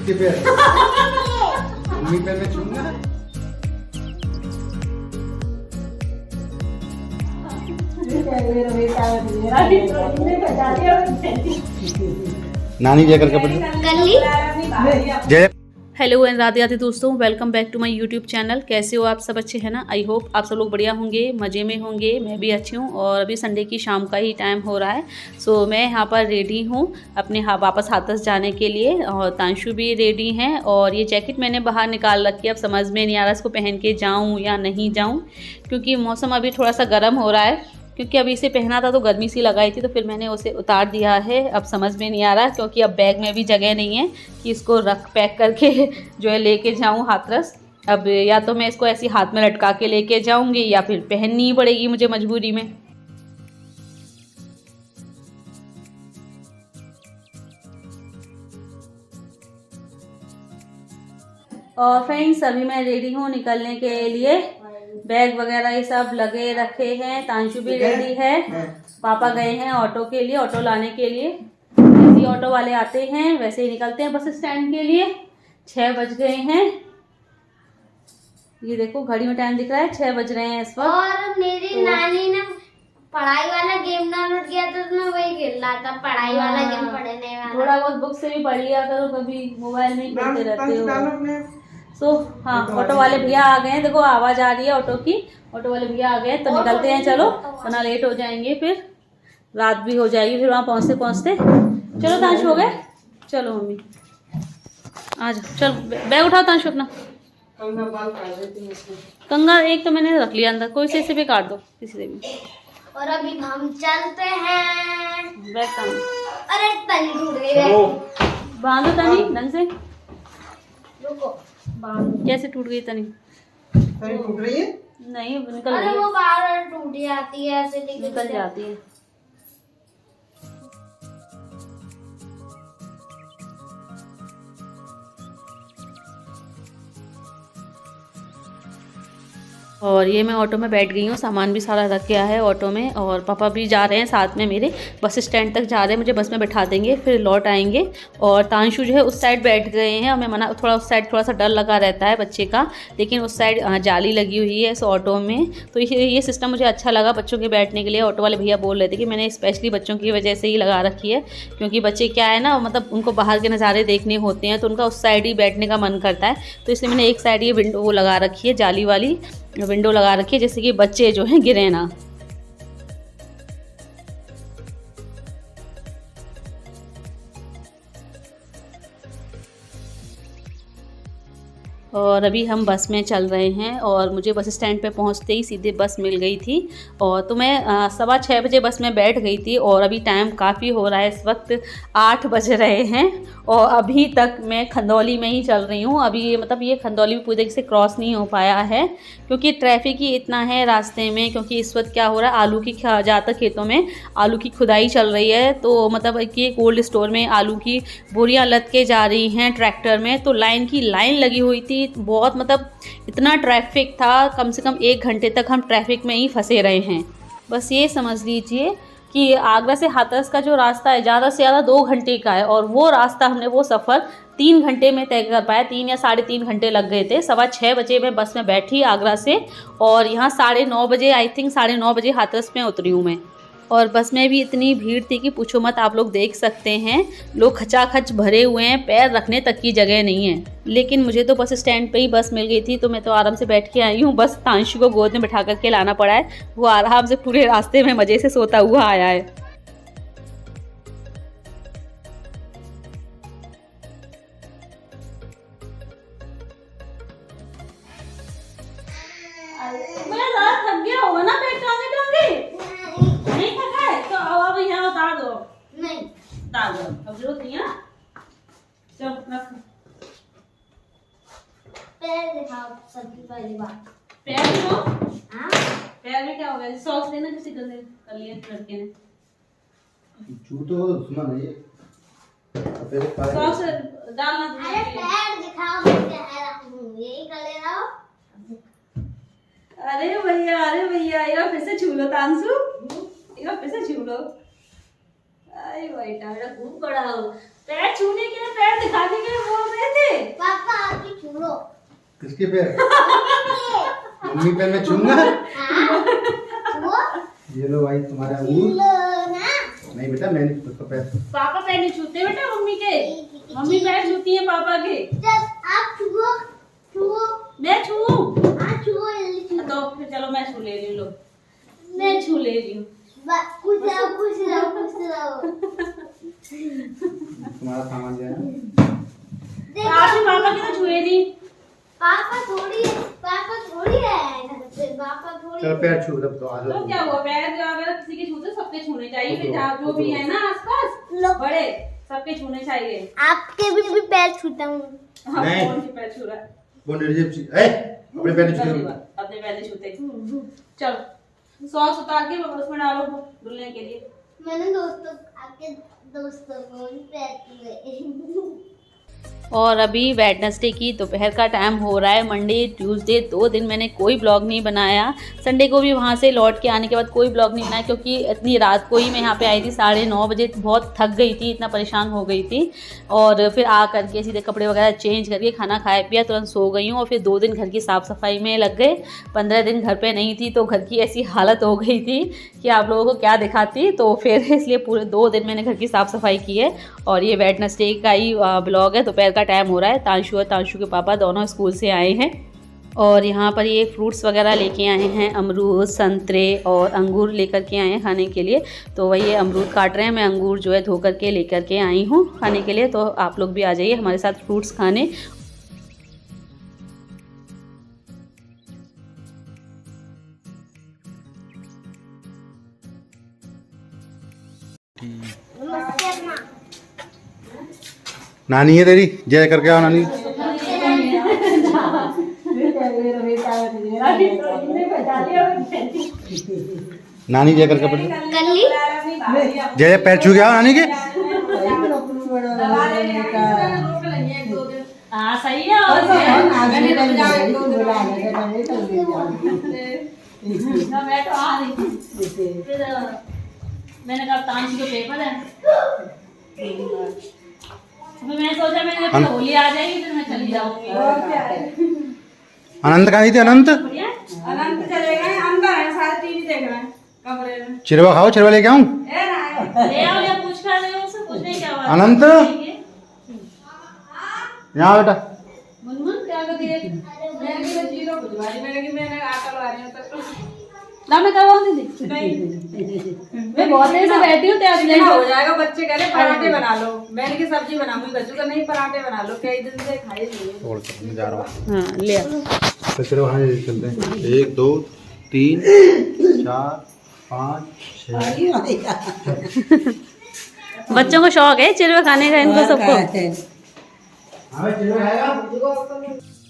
इसके पैर मम्मी पैर में छूंगा। नानी जय करके जय। हेलो एंड राधे राधे दोस्तों, welcome back to my YouTube channel. कैसे हो आप सब? अच्छे हैं ना? आई होप आप सब लोग बढ़िया होंगे, मज़े में होंगे। मैं भी अच्छी हूँ और अभी संडे की शाम का ही टाइम हो रहा है। सो मैं यहाँ पर रेडी हूँ अपने वापस हाथरस जाने के लिए और तांशु भी रेडी हैं। और ये जैकेट मैंने बाहर निकाल रखी है, अब समझ में नहीं आ रहा इसको पहन के जाऊँ या नहीं जाऊँ, क्योंकि मौसम अभी थोड़ा सा गर्म हो रहा है। क्योंकि अभी इसे पहना था तो गर्मी सी लगाई थी, तो फिर मैंने उसे उतार दिया है। अब समझ में नहीं आ रहा क्योंकि अब बैग में भी जगह नहीं है कि इसको रख पैक करके जो है लेके जाऊं हाथरस। अब या तो मैं इसको ऐसी हाथ में लटका के लेके जाऊंगी या फिर पहननी ही पड़ेगी मुझे मजबूरी में। और फ्रेंड्स अभी मैं रेडी हूँ निकलने के लिए। बैग वगैरह ये सब लगे रखे हैं। तांशु भी रेडी है। पापा गए हैं ऑटो के लिए, ऑटो लाने के लिए। जैसे ऑटो वाले आते हैं वैसे ही निकलते हैं बस स्टैंड के लिए। 6 बज गए हैं। ये देखो घड़ी में टाइम दिख रहा है, 6 बज रहे हैं इस वक्त। और मेरी नानी ने पढ़ाई वाला गेम डाउनलोड किया था तो मैं वही खेल रहा था। पढ़ाई वाला गेम पढ़ने वाला। थोड़ा बहुत बुक से भी पढ़ लिया करो, कभी मोबाइल में ही खेलते रहते हो। हाँ, ऑटो वाले भैया आ गए हैं। देखो आवाज आ रही है ऑटो की। ऑटो वाले भैया आ गए तो निकलते हैं। चलो वरना लेट हो जाएंगे, फिर रात भी हो जाएगी फिर वहाँ पहुँचते पहुँचते। चलो तांशु हो गए? चलो मम्मी आ जाओ। चलो बैग उठाओ तांशु अपना। कंगा एक तो मैंने रख लिया अंदर, कोई से इसे भी काट दो किसी से भी। और अभी हम चलते हैं। बैग टांग। अरे तनी टूट गई है। बांधो तनी ढंग से। रुको। कैसे टूट गई तनी? टूट रही है? नहीं निकल अरे गई। वो बार टूट जाती है ऐसे निकल जाती है। और ये मैं ऑटो में बैठ गई हूँ, सामान भी सारा रख गया है ऑटो में। और पापा भी जा रहे हैं साथ में मेरे, बस स्टैंड तक जा रहे हैं। मुझे बस में बैठा देंगे फिर लौट आएंगे। और तांशु जो है उस साइड बैठ गए हैं और मैं मना थोड़ा उस साइड थोड़ा सा डर लगा रहता है बच्चे का, लेकिन उस साइड जाली लगी हुई है इस ऑटो में। तो ये सिस्टम मुझे अच्छा लगा बच्चों के बैठने के लिए। ऑटो वाले भैया बोल रहे थे कि मैंने स्पेशली बच्चों की वजह से ही लगा रखी है, क्योंकि बच्चे क्या है ना, मतलब उनको बाहर के नज़ारे देखने होते हैं तो उनका उस साइड ही बैठने का मन करता है। तो इसलिए मैंने एक साइड ये विंडो वो लगा रखी है, जाली वाली विंडो लगा रखी है, जैसे कि बच्चे जो हैं गिरे ना। और अभी हम बस में चल रहे हैं और मुझे बस स्टैंड पे पहुंचते ही सीधे बस मिल गई थी। और तो मैं 6:15 बजे बस में बैठ गई थी और अभी टाइम काफ़ी हो रहा है, इस वक्त 8 बज रहे हैं और अभी तक मैं खंदौली में ही चल रही हूँ। अभी मतलब ये खंदौली भी पूरी तरीके से क्रॉस नहीं हो पाया है क्योंकि ट्रैफिक ही इतना है रास्ते में। क्योंकि इस वक्त क्या हो रहा है, आलू की ज़्यादातर खेतों में आलू की खुदाई चल रही है। तो मतलब कि कोल्ड स्टोर में आलू की बोरियाँ लद के जा रही हैं ट्रैक्टर में, तो लाइन की लाइन लगी हुई थी बहुत। मतलब इतना ट्रैफिक था, कम से कम 1 घंटे तक हम ट्रैफिक में ही फंसे रहे हैं। बस ये समझ लीजिए कि आगरा से हाथरस का जो रास्ता है ज़्यादा से ज़्यादा 2 घंटे का है और वो रास्ता हमने वो सफ़र 3 घंटे में तय कर पाया। 3 या 3.5 घंटे लग गए थे। 6:15 बजे मैं बस में बैठी आगरा से और यहाँ 9:30 बजे, आई थिंक 9:30 बजे हाथरस में उतरी हूँ मैं। और बस में भी इतनी भीड़ थी कि पूछो मत। आप लोग देख सकते हैं लोग खचाखच भरे हुए हैं, पैर रखने तक की जगह नहीं है। लेकिन मुझे तो बस स्टैंड पे ही बस मिल गई थी तो मैं तो आराम से बैठ के आई हूँ। बस तांशु को गोद में बैठा करके लाना पड़ा है, वो आराम से पूरे रास्ते में मज़े से सोता हुआ आया है। थक गया होगा ना पेट नहीं थका है तो अब यहाँ उतार दो। नहीं उतार दो, अब जरूरत नहीं है ना। चल रख। पैर दिखाओ सबकी पहली बात। पैर दिखाओ। हाँ पैर में क्या हो गया? सॉक्स देना किसी कर लिया लड़के ने। झूठ हो दुश्मन है ये। सॉक्स डालना। अरे पैर दिखाओ, मैं कह रहा हूँ यही कर ले रहा हूँ। अरे भैया ये फिर से छू लो तांशु, ये फिर से छू लो। अरे बेटा मेरा खूब बड़ा हो। पैर छूने के लिए, पैर दिखाने के लिए बोल रहे थे। पापा आपकी छूलो। किसके पैर? मम्मी पैर में छूंगा। ये लो भाई तुम्हारे अंगूर। नहीं बेटा मैं नहीं छूता पैर। पापा पैर नहीं छूते बेटा मम्मी के, मम्मी पैर छूती है पापा के। आप छुओ, छुओ। मैं छूऊं? हाँ छुओ, जल्दी छुओ। तो फिर चलो मैं छू ले रही हूँ, लो मैं छू ले रही हूँ। खुश रहो, खुश रहो, खुश रहो। तुम्हारा सामान जो है ना। आपने पापा की तो छुए नहीं। पापा थोड़ी है, पापा थोड़ी है, पापा थोड़ी। चलो पैर छू तब तो आ तो जाओ। क्या हुआ, पैर अगर किसी के छूते सबके छूने चाहिए, फिर जहाँ जो भी है ना आसपास बड़े सबके छूने चाहिए। आपके भी पैर छूता हूँ। हाँ, नहीं। कौन सी पैर छू रहा है? वो निर्जीव सी अपने पैर नहीं छू। अपने पैर नहीं छूते। चलो सॉक्स उतार के उसमें डालो धुलने के लिए। मैंने दोस्तों आपके दोस्तों को भी पैर छुए। और अभी वेडनेसडे की दोपहर का टाइम हो रहा है। मंडे ट्यूसडे 2 दिन मैंने कोई ब्लॉग नहीं बनाया। संडे को भी वहाँ से लौट के आने के बाद कोई ब्लॉग नहीं बनाया, क्योंकि इतनी रात को ही मैं यहाँ पे आई थी 9:30 बजे। बहुत थक गई थी, इतना परेशान हो गई थी। और फिर आ करके सीधे कपड़े वगैरह चेंज करके खाना खाया पिया तुरंत सो गई हूँ। और फिर 2 दिन घर की साफ़ सफाई में लग गए। 15 दिन घर पर नहीं थी तो घर की ऐसी हालत हो गई थी कि आप लोगों को क्या दिखाती। तो फिर इसलिए पूरे 2 दिन मैंने घर की साफ़ सफाई की है। और ये वेडनेसडे का ही ब्लॉग है। दोपहर का टाइम हो रहा है। तांशु और तांशु के पापा दोनों स्कूल से आए हैं और यहाँ पर ये फ्रूट्स वगैरह लेके आए हैं। अमरूद, संतरे और अंगूर लेकर के आए हैं खाने के लिए। तो वही ये अमरूद काट रहे हैं, मैं अंगूर जो है धो करके लेकर के आई हूँ खाने के लिए। तो आप लोग भी आ जाइए हमारे साथ फ्रूट्स खाने। नानी है तेरी, जय करके आओ नानी। नानी जय करके पड़े। जय पैर छू के आओ नानी के। हाँ सही है। और मैं तो आ रही थी, फिर मैंने कहा तांशी को पेपर है, मैंने सोचा मैंने होली आ जाएगी फिर मैं चली जाऊंगी। अनंत कहाँ थी? अनंत अनंत चले गए अंदर है, सारे टीवी देख रहे हैं कमरे में। चिरवा खाओ, चिरवा लेके आऊं? ले आओ या पूछ कर रहे हो उससे, पूछने क्या बात। अनंत यहाँ बेटा। मुनमुन क्या कर दिए? मैंने कि जीरो बुझवा दी, मैंने आटा लगा रही हूं तो ना मैं करवाऊं दीदी। नहीं मैं बहुत देर से बैठी हूं, तो लेट हो जाएगा। बच्चे कह रहे पराठे बना लो, मैंने की सब्जी बनाऊंगी, बच्चों का नहीं पराठे बना लो, कई दिन से खाए नहीं। और मैं जा रहा हूं। हां ले आओ। तो चलो वहाँ चलते हैं। 1 2 3 4 5 6। बच्चों को शौक है चिरवे खाने का, इनको सबको। हाँ चिरवा खाएगा।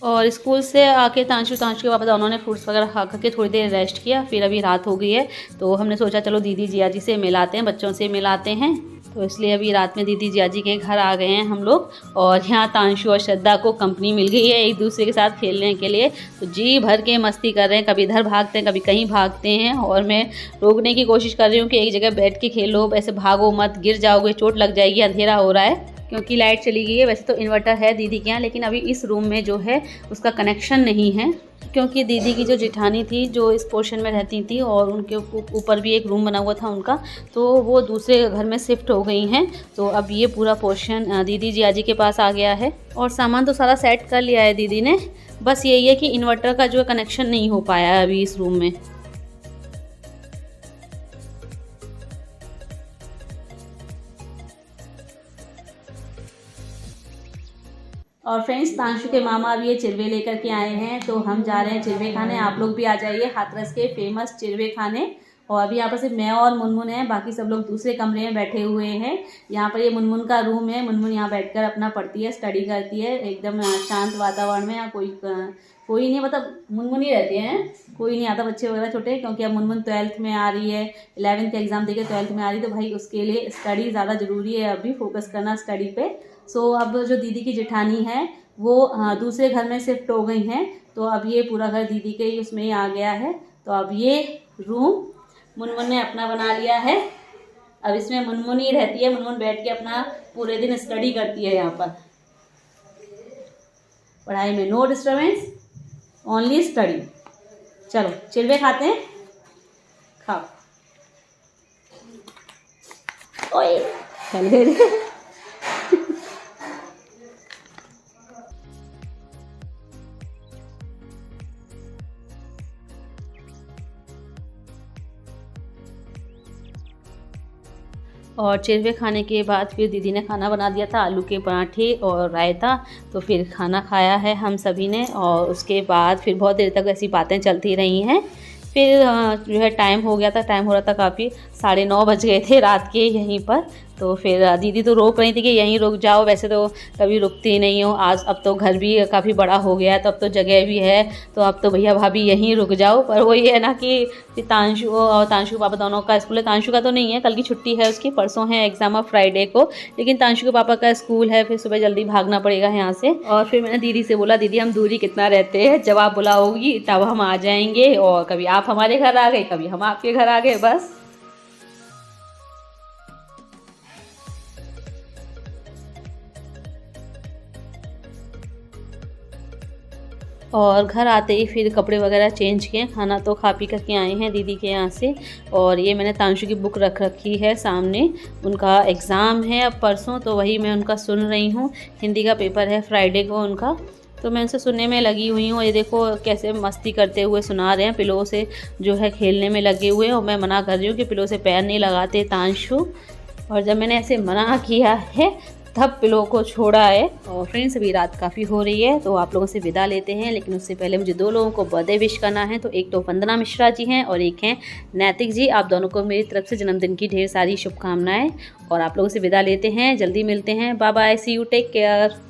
और स्कूल से आके तांशु के पापा दोनों ने फ्रूट्स वगैरह खा करके थोड़ी देर रेस्ट किया। फिर अभी रात हो गई है तो हमने सोचा चलो दीदी जिया जी से मिलाते हैं, बच्चों से मिलाते हैं। तो इसलिए अभी रात में दीदी जिया जी के घर आ गए हैं हम लोग। और यहाँ तांशु और श्रद्धा को कंपनी मिल गई है एक दूसरे के साथ खेलने के लिए। तो जी भर के मस्ती कर रहे हैं, कभी इधर भागते हैं कभी कहीं भागते हैं। और मैं रोकने की कोशिश कर रही हूँ कि एक जगह बैठ के खेलो, ऐसे भागो मत, गिर जाओगे, चोट लग जाएगी, अंधेरा हो रहा है क्योंकि लाइट चली गई है। वैसे तो इन्वर्टर है दीदी के यहाँ, लेकिन अभी इस रूम में जो है उसका कनेक्शन नहीं है, क्योंकि दीदी की जो जेठानी थी जो इस पोर्शन में रहती थी और उनके ऊपर भी एक रूम बना हुआ था उनका, तो वो दूसरे घर में शिफ्ट हो गई हैं। तो अब ये पूरा पोर्शन दीदी जिया जी के पास आ गया है। और सामान तो सारा सेट कर लिया है दीदी ने, बस यही है कि इन्वर्टर का जो कनेक्शन नहीं हो पाया है अभी इस रूम में। और फ्रेंड्स तांशु के मामा अब ये चिरवे लेकर के आए हैं, तो हम जा रहे हैं चिरवे खाने। आप लोग भी आ जाइए हाथरस के फेमस चिरवे खाने। और अभी यहाँ पर सिर्फ मैं और मुनमुन हैं, बाकी सब लोग दूसरे कमरे में बैठे हुए हैं। यहाँ पर ये मुनमुन का रूम है, मुनमुन यहाँ बैठकर अपना पढ़ती है, स्टडी करती है एकदम शांत वातावरण में। यहाँ कोई नहीं, मतलब मुनमुन ही रहती है, कोई नहीं आता बच्चे वगैरह छोटे, क्योंकि अब मुनमुन 12th में आ रही है, 11th का एग्ज़ाम देकर 12th में आ रही है। तो भाई उसके लिए स्टडी ज़्यादा ज़रूरी है, अभी फोकस करना स्टडी पे। सो अब जो दीदी की जेठानी है वो दूसरे घर में शिफ्ट हो गई हैं, तो अब ये पूरा घर दीदी के ही उसमें ही आ गया है। तो अब ये रूम मुनमुन ने अपना बना लिया है। अब इसमें मुनमुन ही रहती है, मुनमुन बैठ के अपना पूरे दिन स्टडी करती है यहाँ पर। पढ़ाई में नो डिस्टर्बेंस, ओनली स्टडी। चलो चिड़वे खाते हैं, खाओ। ओए चल गए। और चिरवे खाने के बाद फिर दीदी ने खाना बना दिया था, आलू के पराठे और रायता। तो फिर खाना खाया है हम सभी ने, और उसके बाद फिर बहुत देर तक ऐसी बातें चलती रही हैं। फिर जो है टाइम हो गया था, टाइम हो रहा था काफ़ी, 9:30 बज गए थे रात के यहीं पर। तो फिर दीदी तो रोक रही थी कि यहीं रुक जाओ, वैसे तो कभी रुकती नहीं हो। आज अब तो घर भी काफ़ी बड़ा हो गया है, तो अब तो जगह भी है, तो अब तो भैया भाभी यहीं रुक जाओ। पर वही है ना कि तांशु और तांशु पापा दोनों का स्कूल है। तांशु का तो नहीं है, कल की छुट्टी है उसकी, परसों है एग्ज़ाम ऑफ फ्राइडे को, लेकिन तांशु के पापा का स्कूल है, फिर सुबह जल्दी भागना पड़ेगा यहाँ से। और फिर मैंने दीदी से बोला, दीदी हम दूरी कितना रहते हैं, जब आप बुलाओगी तब हम आ जाएंगे। और कभी आप हमारे घर आ गए, कभी हम आपके घर आ गए, बस। और घर आते ही फिर कपड़े वगैरह चेंज किए, खाना तो खा पी करके आए हैं दीदी के यहाँ से। और ये मैंने तांशु की बुक रख रखी है सामने, उनका एग्ज़ाम है अब परसों, तो वही मैं उनका सुन रही हूँ। हिंदी का पेपर है फ्राइडे को उनका, तो मैं उनसे सुनने में लगी हुई हूँ। ये देखो कैसे मस्ती करते हुए सुना रहे हैं, पिलो से जो है खेलने में लगे हुए हैं। और मैं मना कर रही हूँ कि पिलो से पैर नहीं लगाते तांशु। और जब मैंने ऐसे मना किया है तब पिलो को छोड़ा है। और फ्रेंड्स अभी रात काफ़ी हो रही है, तो आप लोगों से विदा लेते हैं, लेकिन उससे पहले मुझे 2 लोगों को बर्थडे विश करना है। तो एक तो वंदना मिश्रा जी हैं और एक हैं नैतिक जी। आप दोनों को मेरी तरफ से जन्मदिन की ढेर सारी शुभकामनाएं। और आप लोगों से विदा लेते हैं, जल्दी मिलते हैं, bye bye, see you, take care.